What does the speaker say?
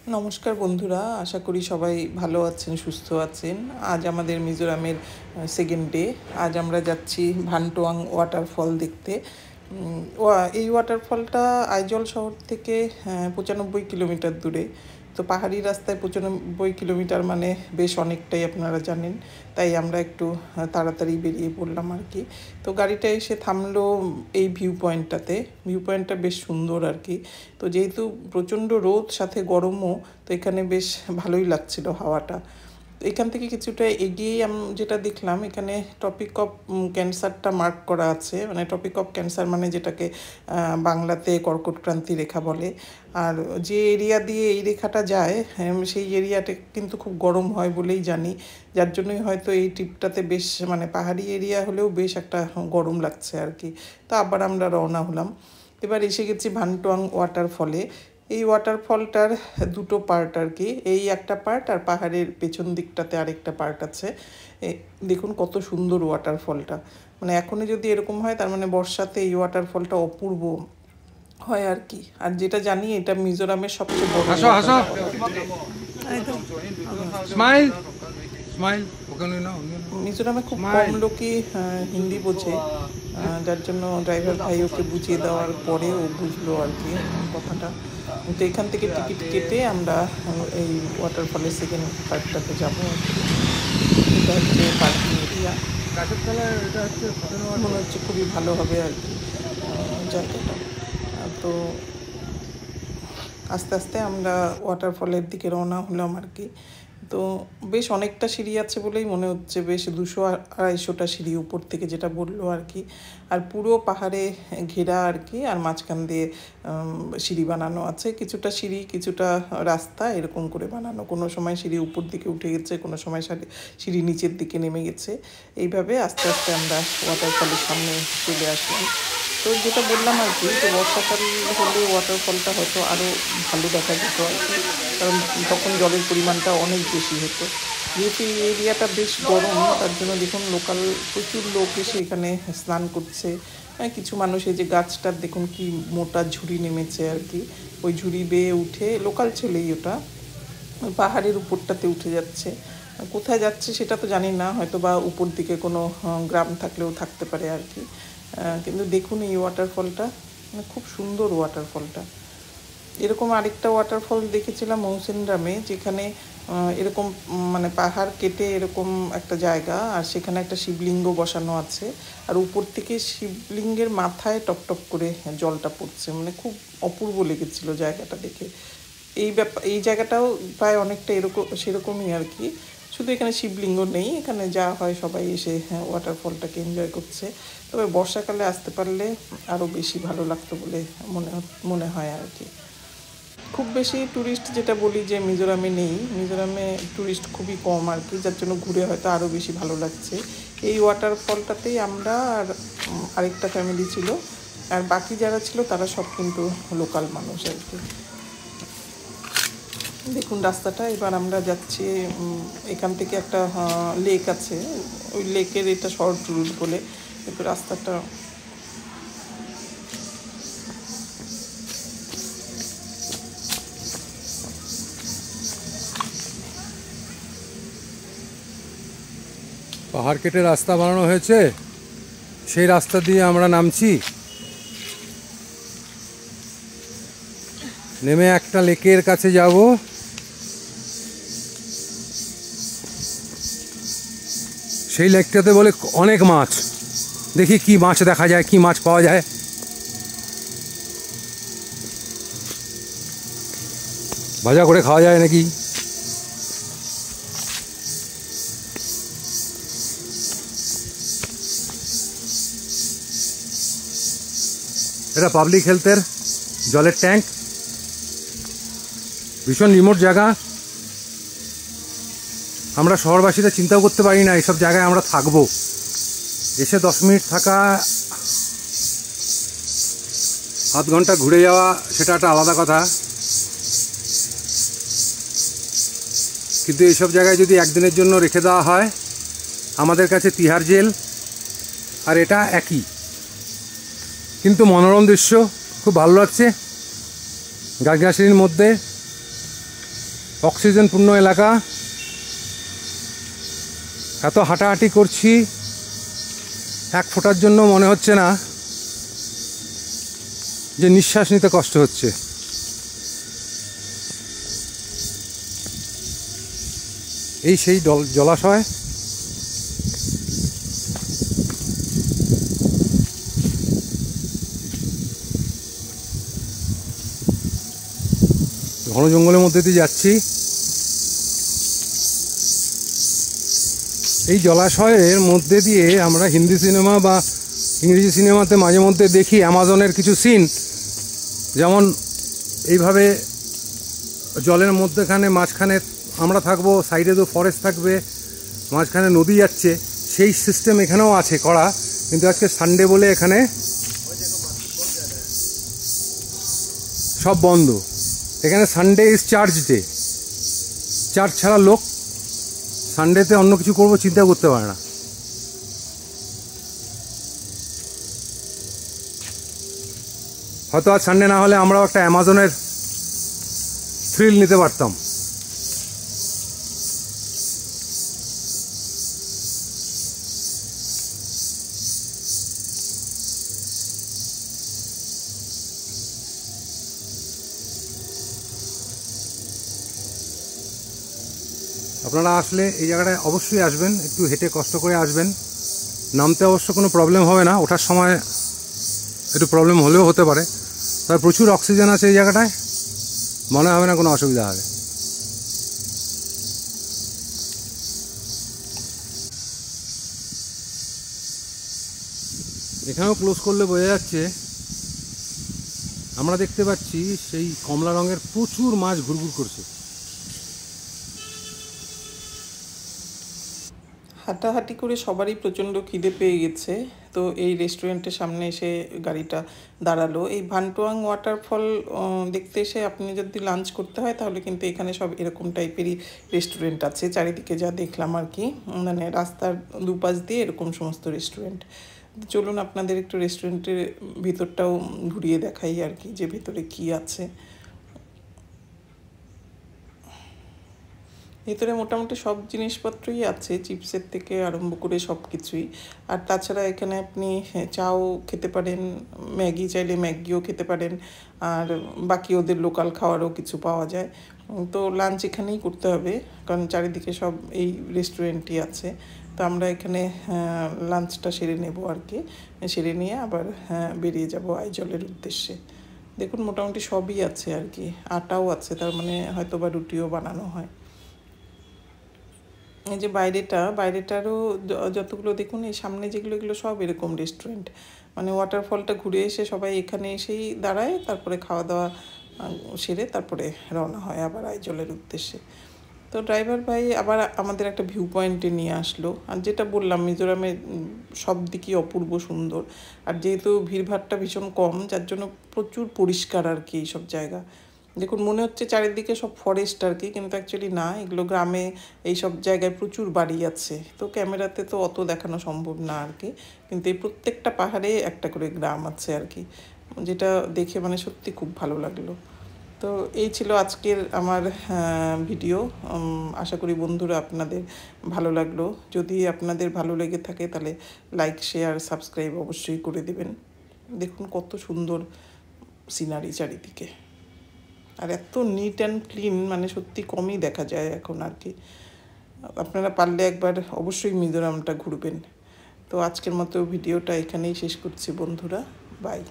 নমস্কার বন্ধুরা, আশা করি সবাই ভালো আছেন, সুস্থ আছেন। আজ আমাদের মিজোরামের সেকেন্ড ডে। আজ আমরা যাচ্ছি ভানটোয়াং ওয়াটারফল দেখতে। এই ওয়াটারফলটা আইজল শহর থেকে 95 কিলোমিটার দূরে। তো পাহাড়ি রাস্তায় 95 কিলোমিটার মানে বেশ অনেকটাই, আপনারা জানেন। তাই আমরা একটু তাড়াতাড়ি বেরিয়ে পড়লাম আর কি। তো গাড়িটা এসে থামলো এই ভিউ পয়েন্টটাতে। ভিউ পয়েন্টটা বেশ সুন্দর আর কি। তো যেহেতু প্রচণ্ড রোদ সাথে গরমও, তো এখানে বেশ ভালোই লাগছিল হাওয়াটা। এখান থেকে কিছুটা এগিয়েই যেটা দেখলাম, এখানে টপিক অফ ক্যান্সারটা মার্ক করা আছে। মানে টপিক অফ ক্যান্সার মানে যেটাকে বাংলাতে কর্কটক্রান্তি রেখা বলে। আর যে এরিয়া দিয়ে এই রেখাটা যায়, সেই এরিয়াটা কিন্তু খুব গরম হয় বলেই জানি। যার জন্যই হয়তো এই ট্রিপটাতে বেশ, মানে পাহাড়ি এরিয়া হলেও বেশ একটা গরম লাগছে আর কি। তো আবার আমরা রওনা হলাম। এবার এসে গেছি ভানটোয়াং ওয়াটারফলে। এই ওয়াটারফলটার দুটো পার্ট আর কি। এই একটা পার্ট, আর পাহাড়ের পেছন দিকটাতে আরেকটা পার্ট আছে। দেখুন কত সুন্দর ওয়াটারফলটা। মানে এখনই যদি এরকম হয়, তার মানে বর্ষাতে এই ওয়াটারফলটা অপূর্ব হয় আর কি। আর যেটা জানি, এটা মিজোরামের সবচেয়ে বড় স্মাইল স্মাইল। মিজোরামে খুব কম লোকই হিন্দি বোঝে, যার জন্য ড্রাইভার ভাই ওকে বুঝিয়ে দেওয়ার পরে ও বুঝলো আর কি কথাটা। তো এখান থেকে টিকিট কেটে আমরা এই ওয়াটারফলের সেকেন্ড পার্টটাতে যাবো আর কি। এটা হচ্ছে পার্কিং এরিয়া। মনে হচ্ছে খুবই ভালো হবে আর কি জায়গাটা। তো আস্তে আস্তে আমরা ওয়াটারফলের দিকে রওনা হলাম আর কি। তো বেশ অনেকটা সিঁড়ি আছে বলেই মনে হচ্ছে, বেশ 200-250টা সিঁড়ি উপর থেকে, যেটা বললো আর কি। আর পুরো পাহাড়ে ঘেরা আর কি। আর মাঝখান দিয়ে সিঁড়ি বানানো আছে, কিছুটা সিঁড়ি কিছুটা রাস্তা এরকম করে বানানো। কোনো সময় সিঁড়ি উপর দিকে উঠে গেছে, কোনো সময় সিঁড়ি নিচের দিকে নেমে গেছে। এইভাবে আস্তে আস্তে আমরা ওয়াটারফলের সামনে চলে আসলাম। তো যেটা বললাম আর কি, যে বর্ষাকাল হলে ওয়াটারফলটা হয়তো আরও ভালো দেখা যেত আর কি। কারণ তখন জলের পরিমাণটা অনেক বেশি হতো। যেহেতু এই এরিয়াটা বেশ গরম, তার জন্য দেখুন লোকাল প্রচুর লোক এসে এখানে স্নান করছে। কিছু মানুষ, এই যে গাছটার দেখুন কি মোটা ঝুড়ি নেমেছে আর কি। ওই ঝুড়ি বেয়ে উঠে, লোকাল ছেলেই ওটা, পাহাড়ের উপরটাতে উঠে যাচ্ছে। কোথায় যাচ্ছে সেটা তো জানি না, হয়তো বা উপর দিকে কোনো গ্রাম থাকলেও থাকতে পারে আর কি। কিন্তু দেখুন এই ওয়াটারফলটা, মানে খুব সুন্দর ওয়াটারফলটা। এরকম আরেকটা ওয়াটারফল দেখেছিলাম মৌসিনরামে, যেখানে এরকম মানে পাহাড় কেটে এরকম একটা জায়গা, আর সেখানে একটা শিবলিঙ্গ বসানো আছে। আর উপর থেকে শিবলিঙ্গের মাথায় টপটপ করে জলটা পড়ছে। মানে খুব অপূর্ব লেগেছিল জায়গাটা দেখে। এই জায়গাটাও প্রায় অনেকটা সেরকমই আর কি। শুধু এখানে শিবলিঙ্গ নেই, এখানে যা হয় সবাই এসে ওয়াটারফলটাকে এনজয় করছে। তবে বর্ষাকালে আসতে পারলে আরও বেশি ভালো লাগতো বলে মনে হয় আর কি। খুব বেশি ট্যুরিস্ট, যেটা বলি যে মিজোরামে নেই, মিজোরামে ট্যুরিস্ট খুবই কম আর কি, যার জন্য ঘুরে হয়তো আরও বেশি ভালো লাগছে। এই ওয়াটারফলটাতেই আমরা আর আরেকটা ফ্যামিলি ছিল, আর বাকি যারা ছিল তারা সব কিন্তু লোকাল মানুষ আর কি। দেখুন রাস্তাটা। এবার আমরা যাচ্ছি, এখান থেকে একটা লেক আছে, ওই লেকের এটা শর্ট রুট বলে একটু রাস্তাটা। পাহাড় কেটে রাস্তা বানানো হয়েছে, সেই রাস্তা দিয়ে আমরা নামছি। নেমে একটা লেকের কাছে যাব। সেই লেকটাতে বলে অনেক মাছ। দেখি কি মাছ দেখা যায়, কি মাছ পাওয়া যায়। ভাজা করে খাওয়া যায় নাকি। এটা পাবলিক হেলথের জলের ট্যাঙ্ক। ভীষণ রিমোট জায়গা। আমরা শহরবাসীরা চিন্তাও করতে পারি না এইসব জায়গায় আমরা থাকবো। এসে 10 মিনিট থাকা, আধ ঘন্টা ঘুরে যাওয়া, সেটা একটা আলাদা কথা। কিন্তু এইসব জায়গায় যদি একদিনের জন্য রেখে দেওয়া হয়, আমাদের কাছে তিহার জেল আর এটা একই। কিন্তু মনোরম দৃশ্য, খুব ভালো লাগছে। গাছগাছালির মধ্যে অক্সিজেনপূর্ণ এলাকা। এত হাঁটাহাঁটি করছি, এক ফোঁটার জন্য মনে হচ্ছে না যে নিঃশ্বাস নিতে কষ্ট হচ্ছে। এই সেই জলাশয়। ঘন জঙ্গলের মধ্যে দিয়ে যাচ্ছি। এই জলাশয়ের মধ্যে দিয়ে আমরা হিন্দি সিনেমা বা ইংরেজি সিনেমাতে মাঝে মধ্যে দেখি অ্যামাজনের কিছু সিন, যেমন এইভাবে জলের মধ্যেখানে মাঝখানে আমরা থাকবো, সাইডে তো ফরেস্ট থাকবে, মাঝখানে নদী যাচ্ছে, সেই সিস্টেম এখানেও আছে করা। কিন্তু আজকে সানডে বলে এখানে সব বন্ধ। এখানে Sunday is church day. Church ছাড়া লোক সানডেতে অন্য কিছু করবো চিন্তা করতে পারে না। হয়তো আজ সানডে না হলে আমরাও একটা অ্যামাজনের থ্রিল নিতে পারতাম। আপনারা আসলে এই জায়গাটায় অবশ্যই আসবেন, একটু হেঁটে কষ্ট করে আসবেন। নামতে অবশ্য কোনো প্রবলেম হবে না, ওঠার সময় একটু প্রবলেম হলেও হতে পারে। তবে প্রচুর অক্সিজেন আছে এই জায়গাটায়, মনে হবে না কোনো অসুবিধা হবে। এখানেও ক্লোজ করলে বোঝা যাচ্ছে, আমরা দেখতে পাচ্ছি সেই কমলা রঙের প্রচুর মাছ ঘুরঘুর করছে। হাঁটাহাঁটি করে সবারই প্রচণ্ড খিদে পেয়ে গেছে। তো এই রেস্টুরেন্টের সামনে এসে গাড়িটা দাঁড়ালো। এই ভান্টুয়াং ওয়াটারফল দেখতে এসে আপনি যদি লাঞ্চ করতে হয় তাহলে কিন্তু এখানে সব এরকম টাইপেরই রেস্টুরেন্ট আছে, চারিদিকে যা দেখলাম আর কি, মানে রাস্তার দুপাশ দিয়ে এরকম সমস্ত রেস্টুরেন্ট। চলুন আপনাদের একটু রেস্টুরেন্টের ভিতরটাও ঘুরিয়ে দেখাই আর কি, যে ভেতরে কি আছে। ভিতরে মোটামুটি সব জিনিসপত্রই আছে, চিপসের থেকে আরম্ভ করে সব কিছুই। আর তাছাড়া এখানে আপনি চাও খেতে পারেন, ম্যাগি চাইলে ম্যাগিও খেতে পারেন, আর বাকি ওদের লোকাল খাওয়ারও কিছু পাওয়া যায়। তো লাঞ্চ এখানেই করতে হবে, কারণ চারিদিকে সব এই রেস্টুরেন্টই আছে। তো আমরা এখানে লাঞ্চটা সেরে নেব আর কি, সেরে নিয়ে আবার বেরিয়ে যাব আইজলের উদ্দেশ্যে। দেখুন মোটামুটি সবই আছে আর কি, আটাও আছে, তার মানে হয়তো বা রুটিও বানানো হয়। এই যে বাইরেটারও যতগুলো দেখুন, এই সামনে যেগুলো, এগুলো সব এরকম রেস্টুরেন্ট। মানে ওয়াটারফলটা ঘুরে এসে সবাই এখানে এসেই দাঁড়ায়, তারপরে খাওয়া দাওয়া সেরে তারপরে রওনা হয় আবার আইজলের উদ্দেশ্যে। তো ড্রাইভার ভাই আবার আমাদের একটা ভিউ পয়েন্টে নিয়ে আসলো। আর যেটা বললাম, মিজোরামের সব দিকই অপূর্ব সুন্দর। আর যেহেতু ভিড়ভাড়টা ভীষণ কম, যার জন্য প্রচুর পরিষ্কার আর কি এইসব জায়গা। দেখুন মনে হচ্ছে চারিদিকে সব ফরেস্ট আর কি, কিন্তু অ্যাকচুয়ালি না, এগুলো গ্রামে এইসব জায়গায় প্রচুর বাড়ি আছে। তো ক্যামেরাতে তো অত দেখানো সম্ভব না আর কি, কিন্তু এই প্রত্যেকটা পাহাড়ে একটা করে গ্রাম আছে আর কি, যেটা দেখে মানে সত্যি খুব ভালো লাগলো। তো এই ছিল আজকের আমার ভিডিও। আশা করি বন্ধুরা আপনাদের ভালো লাগলো। যদি আপনাদের ভালো লেগে থাকে তাহলে লাইক, শেয়ার, সাবস্ক্রাইব অবশ্যই করে দেবেন। দেখুন কত সুন্দর সিনারি চারিদিকে, আর এত নিট অ্যান্ড ক্লিন, মানে সত্যি কমই দেখা যায় এখন আর কি। আপনারা পারলে একবার অবশ্যই মিজোরামটা ঘুরবেন। তো আজকের মতো ভিডিওটা এখানেই শেষ করছি বন্ধুরা, বাই।